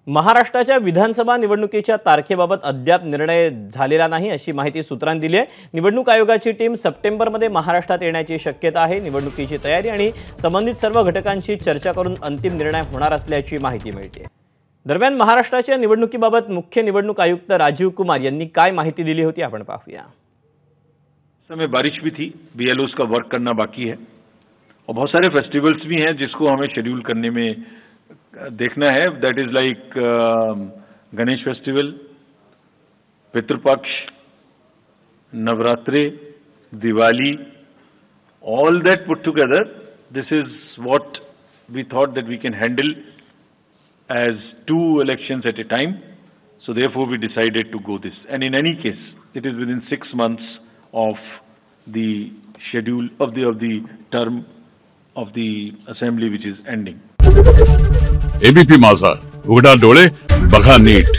महाराष्ट्राच्या विधानसभा निवडणुकीच्या तारखेबाबत अद्याप निर्णय झालेला नाही अशी माहिती सूत्रांनी दिली आहे। निवडणूक आयोगाची टीम सप्टेंबरमध्ये महाराष्ट्रात येण्याची शक्यता आहे। निवडणुकीची तयारी आणि संबंधित सर्व घटकांची चर्चा करून अंतिम निर्णय होणार असल्याची माहिती मिळते। दरम्यान महाराष्ट्राच्या निवडणुकीबाबत मुख्य निवडणूक आयुक्त राजीव कुमार यांनी काय माहिती दिली होती आपण पाहूया। समय बारिश भी थी, बीएलओस का वर्क करना बाकी है और बहुत सारे फेस्टिवल्स भी हैं जिसको हमें शेड्यूल करने में देखना है। That is like Ganesh festival, Pitrupaksha, Navratri, Diwali, all that put together, this is what we thought that we can handle as 2 elections at a time. So therefore we decided to go this. And in any case, it is within 6 months of the schedule of the term of the assembly which is ending. ABP माझा, उघडा डोळे बघा NEET.